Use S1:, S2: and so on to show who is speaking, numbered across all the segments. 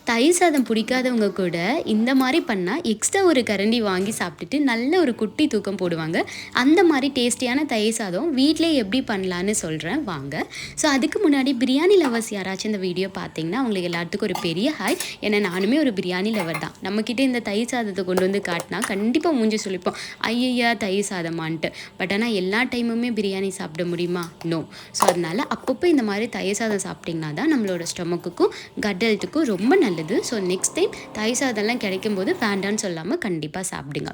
S1: தயிர் சாதம் பிடிக்காதவங்க கூட இந்த மாதிரி பண்ணால் எக்ஸ்ட்ரா ஒரு கரண்டி வாங்கி சாப்பிட்டுட்டு நல்ல ஒரு குட்டி தூக்கம் போடுவாங்க. அந்த மாதிரி டேஸ்டியான தயிர் சாதம் வீட்டிலே எப்படி பண்ணலான்னு சொல்கிறேன் வாங்க. ஸோ அதுக்கு முன்னாடி பிரியாணி லவர்ஸ் யாராச்சும் இந்த வீடியோ பார்த்தீங்கன்னா அவங்களுக்கு எல்லாத்துக்கும் ஒரு பெரிய ஹாய். ஏன்னா நானுமே ஒரு பிரியாணி லவர் தான். நம்மக்கிட்ட இந்த தயிர் சாதத்தை கொண்டு வந்து காட்டினா கண்டிப்பாக மூஞ்சி சொல்லிப்போம், ஐயா தயிர் சாதமான்ட்டு. பட் ஆனால் எல்லா டைமுமே பிரியாணி சாப்பிட முடியுமா? நோ. ஸோ அதனால் அப்பப்போ இந்த மாதிரி தயிர் சாதம் சாப்பிட்டிங்கன்னா தான் நம்மளோட ஸ்டொமக்குக்கும் கட் ஹெல்த்துக்கும் ரொம்ப நல்லது. ஸோ நெக்ஸ்ட் டைம் தயிர் சாதம்லாம் கிடைக்கும்போது வேண்டான்னு சொல்லாமல் கண்டிப்பாக சாப்பிடுங்க.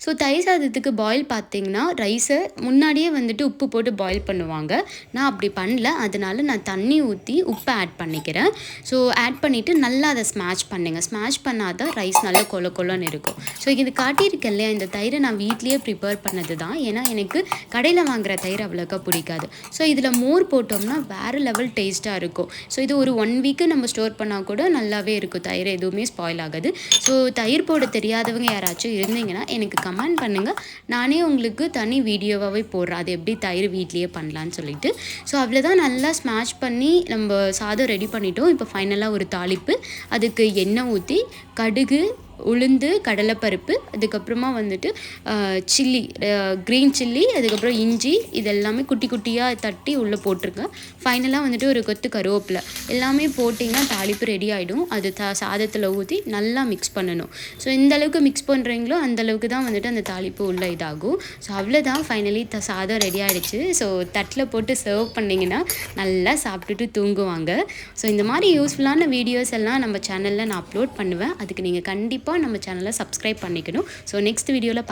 S1: ஸோ தயிர் சாதத்துக்கு பாயில் பார்த்தீங்கன்னா ரைஸை முன்னாடியே வந்துட்டு உப்பு போட்டு பாயில் பண்ணுவாங்க. நான் அப்படி பண்ணல, அதனால நான் தண்ணி ஊற்றி உப்பை ஆட் பண்ணிக்கிறேன். ஸோ ஆட் பண்ணிவிட்டு நல்லா அதை ஸ்மாஷ் பண்ணுங்க. ஸ்மாஷ் பண்ணாதான் ரைஸ் நல்லா கொல கொலன்னு இருக்கும். ஸோ இது காட்டியிருக்கேன் இல்லையா, இந்த தயிரை நான் வீட்லேயே ப்ரிப்பேர் பண்ணது தான். ஏன்னா எனக்கு கடையில் வாங்குகிற தயிர் அவ்வளோக்கா பிடிக்காது. ஸோ இதில் மோர் போட்டோம்னா வேறு லெவல் டேஸ்ட்டாக இருக்கும். ஸோ இது ஒரு 1 வீக்கு நம்ம ஸ்டோர் பண்ணால் கூட நல்லாவே இருக்கும். தயிர் எதுவுமே ஸ்பாயில் ஆகாது. ஸோ தயிர் போட தெரியாதவங்க யாராச்சும் இருந்தீங்கன்னா எனக்கு கமெண்ட் பண்ணுங்கள். நானே உங்களுக்கு தனி வீடியோவாகவே போடுறேன், அது எப்படி தயிர் வீட்லேயே பண்ணலான்னு சொல்லிட்டு. ஸோ அவ்வளோதான், நல்லா ஸ்மாஷ் பண்ணி நம்ம சாதம் ரெடி பண்ணிட்டோம். இப்போ ஃபைனலாக ஒரு தாளிப்பு, அதுக்கு எண்ணெய் ஊற்றி கடுகு, உளுந்து, கடலைப்பருப்பு, அதுக்கப்புறமா வந்துட்டு சில்லி, க்ரீன் சில்லி, அதுக்கப்புறம் இஞ்சி, இதெல்லாமே குட்டி குட்டியாக தட்டி உள்ளே போட்டிருக்கேன். ஃபைனலாக வந்துட்டு ஒரு கொத்து கருவேப்பிலை எல்லாமே போட்டிங்கன்னா தாளிப்பு ரெடி ஆகிடும். அது சாதத்தில் ஊற்றி நல்லா மிக்ஸ் பண்ணணும். ஸோ இந்த அளவுக்கு மிக்ஸ் பண்ணுறீங்களோ அந்தளவுக்கு தான் வந்துட்டு அந்த தாளிப்பு உள்ளே இதாகும். ஸோ அவ்வளோதான், ஃபைனலி சாதம் ரெடி ஆகிடுச்சு. ஸோ தட்டில் போட்டு சர்வ் பண்ணிங்கன்னா நல்லா சாப்பிட்டுட்டு தூங்குவாங்க. ஸோ இந்த மாதிரி யூஸ்ஃபுல்லான வீடியோஸ் எல்லாம் நம்ம சேனலில் நான் அப்லோட் பண்ணுவேன். அதுக்கு நீங்கள் கண்டிப்பாக நம்ம சேனலை சப்ஸ்கிரைப் பண்ணிக்கணும். ஸோ நெக்ஸ்ட் வீடியோவில்